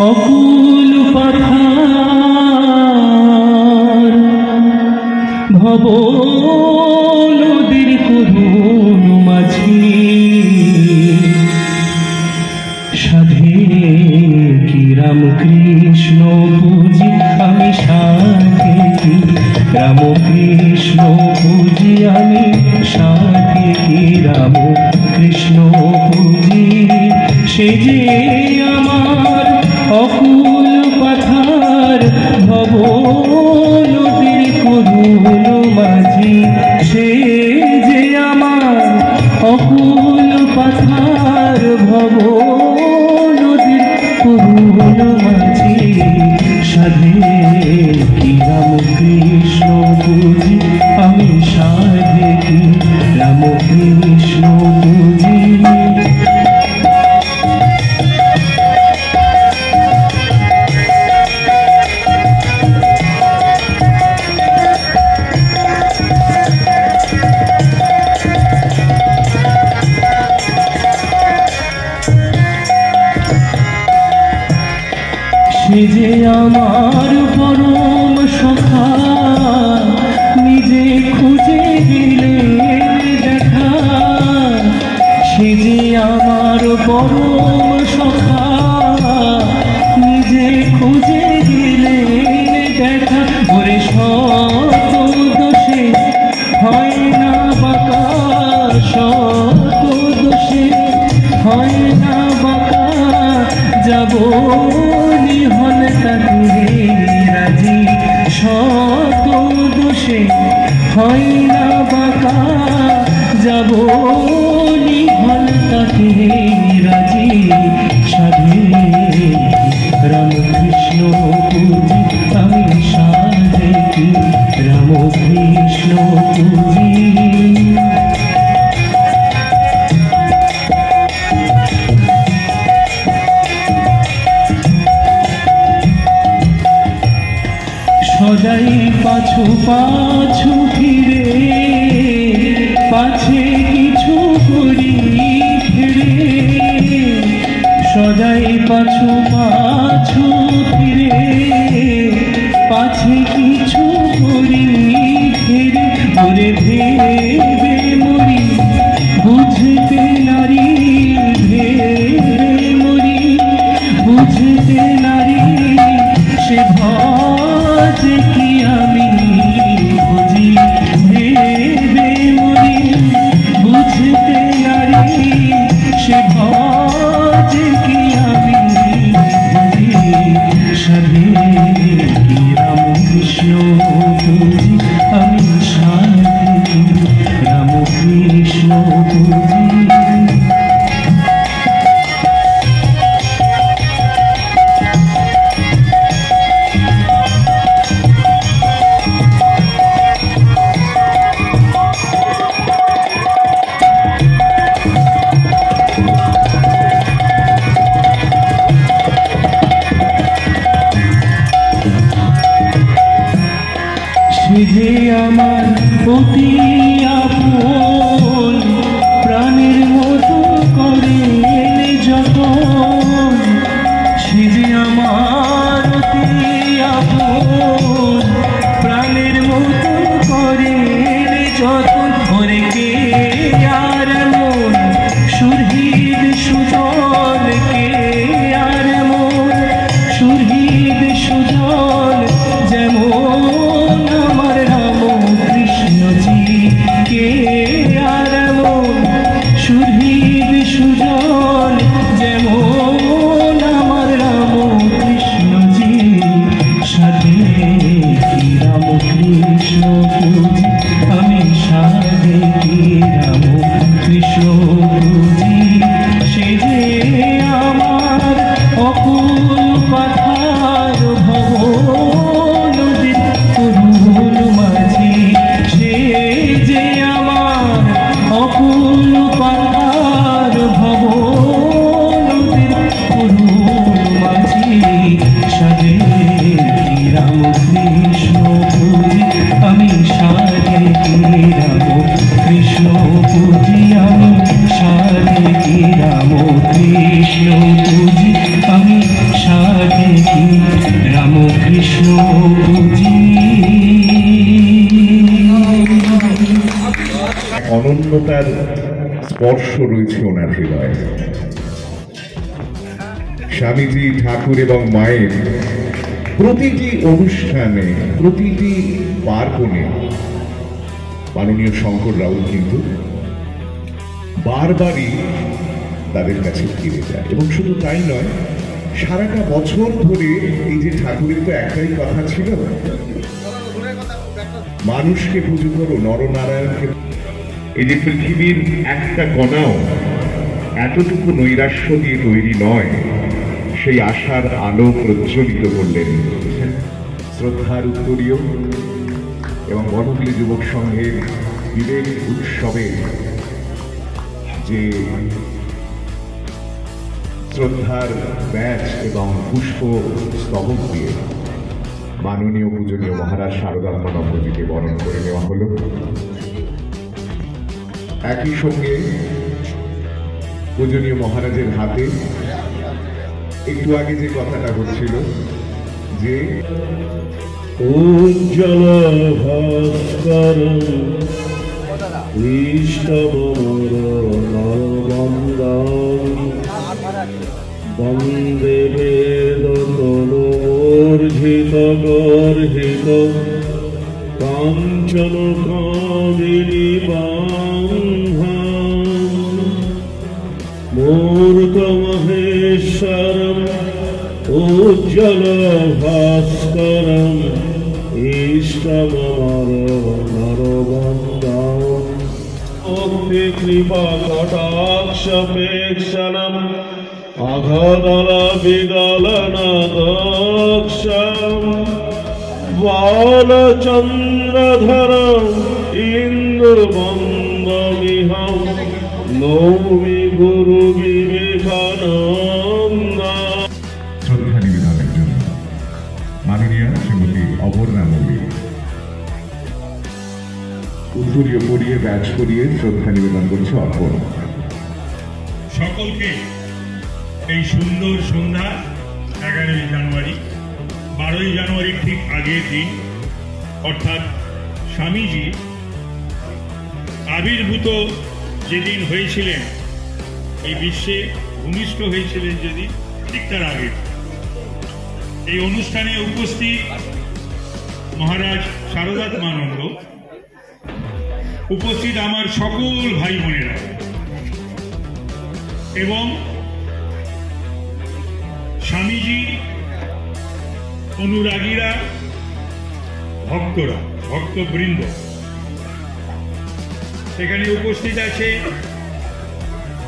অকুল পাথার ভব নদীর করুণ মাঝি সাধে কি রামকৃষ্ণ পুজি আমি সাধে কি রামকৃষ্ণ পুজি আমি সাধে কি রামকৃষ্ণ পুজি সে যে আমার অকুল পাথার ভব নদীর করুণ মাঝি সে যে আমার অকুল পাথার ভব নদীর করুণ মাঝি সাধে কি রামকৃষ্ণ পুজি আমি সাধে কি রামকৃষ্ণ পুজি সে যে আমার পরম সখা নিজে খুঁজে দিলে দেখা সে যে আমার পরম সখা নিজে খুঁজে দিলে দেখা ওরে শত দোষে হয় না বাঁকা শত দোষে হয় না বাঁকা যাব রাজি শত দোষে হয় না বাঁকা যাব নিহল তাকে রাজি সাধে রামকৃষ্ণ পুজি আমি সাধে কি রামকৃষ্ণ পুজি সদাই পাছু পাছু ফিরে পাছে কিছু করি ফিরে সদাই পাছু পাছু ফিরে পাছে কিছু করি ফিরে ওরে ভেবে মরি বুঝতে নারী ভেবে মরি বুঝতে নারী সে যে কি আমি বুঝি ভেবে মরি বুঝতে নারী সে যে কি আমি বুঝি সাধে কি রামকৃষ্ণ পুজি আমি সাধে কি রামকৃষ্ণ পুজি যে আমার অতি আপন প্রাণের মতো করে যতন সে যে আমার অতি আপন প্রাণের মতো করে যতন করে কে আর মন সুরহিদ সুজন কে আর মন সুরহিদ সুজন যেমন আমার রামকৃষ্ণজি রাম কৃষ্ণ পুজি আমি সাধে কি রাম কৃষ্ণ পুজি আমি সাধে কি রাম কৃষ্ণ পুজি। অনন্যতার স্পর্শ রয়েছে ওনার হৃদয়ে। স্বামীজি, ঠাকুর এবং মায়ের প্রতিটি অনুষ্ঠানে, প্রতিটি পার্বণে মাননীয় শঙ্কর রাউল কিন্তু বারবারই তাদের কাছে ফিরে যায়। এবং শুধু তাই নয়, সারাটা বছর ধরে এই যে ঠাকুরের তো একটাই কথা ছিল, মানুষকে পুজো করো, নরনারায়ণকে। এই যে পৃথিবীর একটা কণাও এতটুকু নৈরাশ্য দিয়ে তৈরি নয়, সেই আশার আলো প্রজ্বলিত করলেন শ্রদ্ধার উত্তরীয় এবং বনগুলি যুবক সংঘের বিবেক উৎসবে যে শ্রদ্ধার ব্যাচ এবং পুষ্প স্তবক দিয়ে মাননীয় পূজনীয় মহারাজ শারদাম্মা দম্পতিকে বরণ করে নেওয়া হলো। একই সঙ্গে পূজনীয় মহারাজের হাতে একটু আগে যে কথাটা হচ্ছিল যে উজ্জ্বল ভাস্কর বন্দে বেদতনোর্জিত গর্হিত কাঞ্চন কামিনী মূর্ত মহেশ্বরম উজ্জ্বল ভাস্করম ইষ্টমর নরবন্দম ভক্তি কৃপা কটাক্ষপেক্ষণম অঘদল বিদলন দক্ষম বালচন্দ্রধরম ইন্দুবন্দমিহম নৌমি গুরু বিবেকানন্দ। শ্রদ্ধা নিবেদনের জন্য মাননীয় শ্রীমতী অপর্ণা মল্লিক উত্তরীয় পরিয়ে ব্যাচ করিয়ে শ্রদ্ধা নিবেদন করছে অর্পণ। সকলকে এই সুন্দর সন্ধ্যা 11ই জানুয়ারি, 12ই জানুয়ারির ঠিক আগের দিন অর্থাৎ স্বামীজি আবির্ভূত যেদিন হয়েছিলেন, এই বিশ্বে ভূমিষ্ঠ হয়েছিলেন যেদিন, ঠিক তার আগে এই অনুষ্ঠানে উপস্থিত মহারাজ শারদাত্মানন্দ, উপস্থিত আমার সকল ভাই বোনেরা এবং স্বামীজি অনুরাগীরা, ভক্তরা, ভক্তবৃন্দ। এখানে উপস্থিত আছে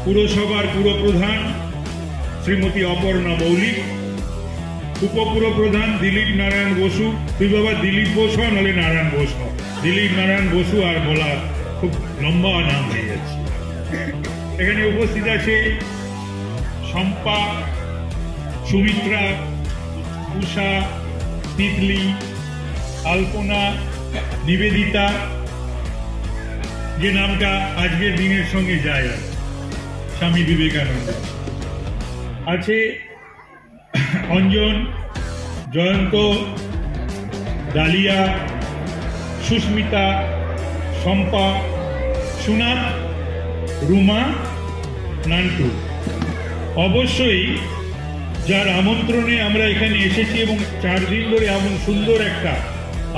পুরসভার পুরপ্রধান শ্রীমতী অপর্ণা মৌলিক, উপপুরপ্রধান দিলীপ নারায়ণ বসু। তুই বাবা দিলীপ বসু নাহলে নারায়ণ বসু, দিলীপ নারায়ণ বসু আর বলা খুব লম্বা নাম হয়ে যাচ্ছে। এখানে উপস্থিত আছে শম্পা, সুমিত্রা, উষা, তিতলি, আলপনা, নিবেদিতা, যে নামটা আজকের দিনের সঙ্গে যায়, স্বামী বিবেকানন্দ আছে, অঞ্জন, জয়ন্ত, ডালিয়া, সুস্মিতা, শম্পা, সুনাম, রুমা, নান্টু। অবশ্যই যার আমন্ত্রণে আমরা এখানে এসেছি এবং 4 দিন ধরে এমন সুন্দর একটা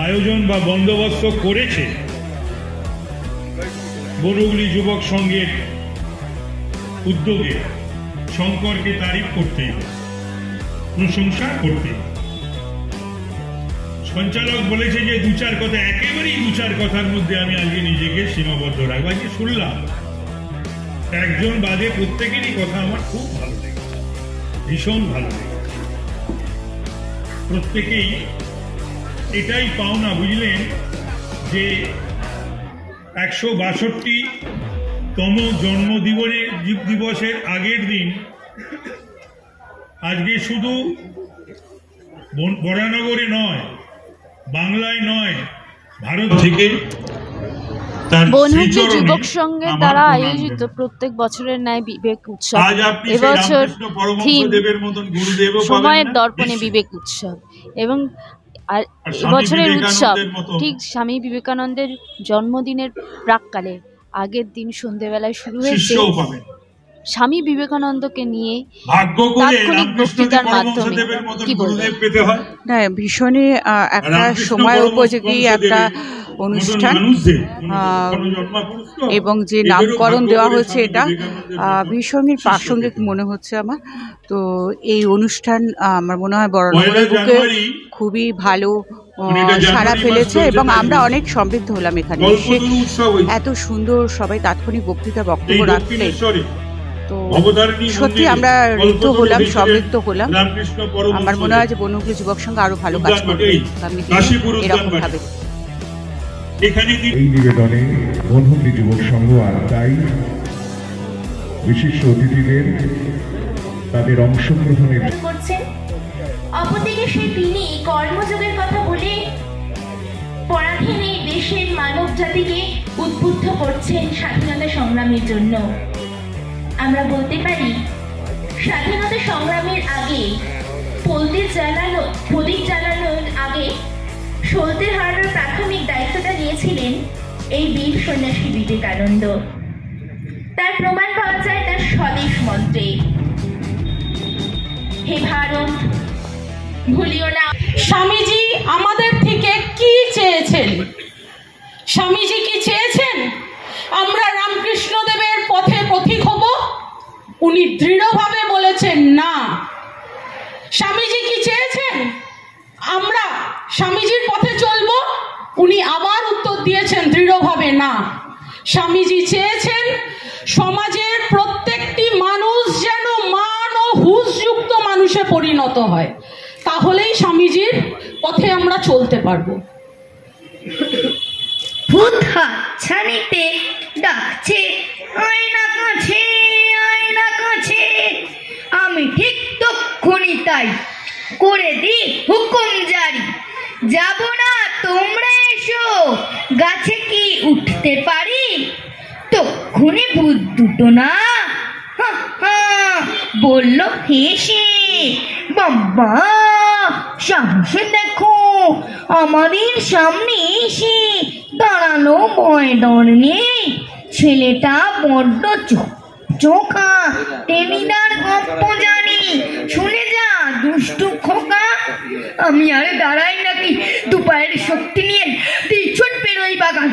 আয়োজন বা বন্দোবস্ত করেছে বনগুলি যুবক সংঘের উদ্যোগে, শঙ্করকে তারিফ করতে, প্রশংসা করতে। সঞ্চালক বলেছে যে 2-4 কথা, একেবারেই 2-4 কথার মধ্যে আমি আজকে নিজেকে সীমাবদ্ধ রাখবো। আজকে শুনলাম একজন বাদে প্রত্যেকেরই কথা আমার খুব ভালো লেগেছে, ভীষণ ভালো লেগেছে। প্রত্যেকেই এটাই পাওনা, বুঝলেন, যে 162তম জন্মদিবসের আগের দিন আজকে শুধু বরানগরে নয়, বাংলায় নয়, ভারত থেকে তার বনহুগলি শ্রীচরণে যুবক সংঘের আমার দ্বারা প্রণাম আয়োজিত জানাই। প্রত্যেক বছরের ন্যায় বিবেক উৎসব আজ আপনি সেই এবছর রামকৃষ্ণ থিম পরমহংসদেবের মতন গুরুদেবও পাবেন সময়ের না, দর্পণে নিশ্চয়ই। বিবেক উৎসব এবং আর আর স্বামী এবছরের উৎসব বিবেকানন্দের মতো ঠিক স্বামী বিবেকানন্দের জন্মদিনের প্রাককালে আগের দিন সন্ধ্যেবেলায় শুরু হয়েছে শিষ্যও পাবেন। স্বামী বিবেকানন্দকে নিয়ে ভাগ্য করে তাৎক্ষণিক রামকৃষ্ণ বক্তৃতার মাধ্যমে পরমহংসদেবের মতন কি বলবেন? গুরুদেব পেতে হয়। না, ভীষণই একটা রামকৃষ্ণ সময় পরমহংস উপযোগী একটা বংশদেবের অনুষ্ঠান মতন মানুষদের আহ, কোনো জন্মাপুরুষ তো। এবং যে এদেরও নামকরণ ভাগ্য দেওয়া করে হয়েছে স্বামী এটা বিবেকানন্দের মতন ভীষণই শিষ্য প্রাসঙ্গিক পেতে হয়। মনে হচ্ছে আমার। তো এই অনুষ্ঠান আমার মনে হয় পয়লা বরানগরের বুকে জানুয়ারি খুবই ভালো মানে এটা জানুয়ারি সাড়া মাস ফেলেছে চলছে এবং তাই আমরা বুঝি। অনেক সমৃদ্ধ হলাম এখানে এসে। কল্পতরু উৎসব হয়েছে এত সুন্দর সবাই তাৎক্ষণিক বক্তৃতা এই বক্তব্য রাখলেন, দক্ষিণেশ্বরে তো অবতারিণী সত্যি মন্দিরে আমরা ঋদ্ধ কল্পতরু হলাম, হয়েছিলেন সমৃদ্ধ হলাম। রামকৃষ্ণ পরমহংসদেব। আমার মনে হয় যে বনহুগলি যুবক সংঘ আরো ভালো কাজ উদ্যান করবে বাড়ি, আগামী দিনে কাশীপুর উদ্যান এরকম বাড়ি। ভাবে। এখানে এই নিবেদনে বনহুগলি যুবক সংঘ আর তাই বিশিষ্ট অতিথিদের তাদের অংশগ্রহণের করছেন। অপরদিকে তিনি কর্মযোগের কথা বলে পরাধীন এই দেশের মানব জাতিকে উদ্বুদ্ধ করছেন স্বাধীনতা সংগ্রামের জন্য। আমরা বলতে পারি স্বাধীনতা সংগ্রামের আগে প্রদীপ জ্বালানোর আগে সলতে হারানোর প্রাথমিক দায়িত্বটা নিয়েছিলেন এই বীর সন্ন্যাসী বিবেকানন্দ। তার প্রমাণ পাওয়া যায় তার স্বদেশ মন্ত্রে, হে ভারত ভুলিও না। স্বামীজি আমাদের থেকে কি চেয়েছেন? স্বামীজি কি চেয়েছেন আমরা রামকৃষ্ণদেবের পথে পথিক হব? উনি দৃঢ়ভাবে বলেছেন না। স্বামীজি কি চেয়েছেন আমরা স্বামীজির পথে চলব? উনি আবার উত্তর দিয়েছেন দৃঢ়ভাবে না। স্বামীজি চেয়েছেন সমাজের প্রত্যেকটি মানুষ যেন মান ও হুঁশযুক্ত মানুষে পরিণত হয়, তাহলেই স্বামীজির পথে আমরা চলতে পারবো। ভূত হাতছানিতে ডাকছে, আয়না কাছে আয়না কাছে, আমি ঠিক তক্ষুনি তাই করে দি হুকুম জারি, যাব না তোমরা এসো, গাছে কি উঠতে পারি? তক্ষুনি ভূত দুটো না হা হা বলল হেসে, বাবা সাহসে দেখো আমাদের সামনে এসে দাঁড়ালো, ভয় ডর নেই, ছেলেটা বড্ড চোখা, টেনিদার গপ্প জানি, শুনে যা দুষ্টু খোকা। আমি আর দাঁড়াই নাকি, দুপায়ের শক্তি নিয়ে পিছন পেরোই বাগান।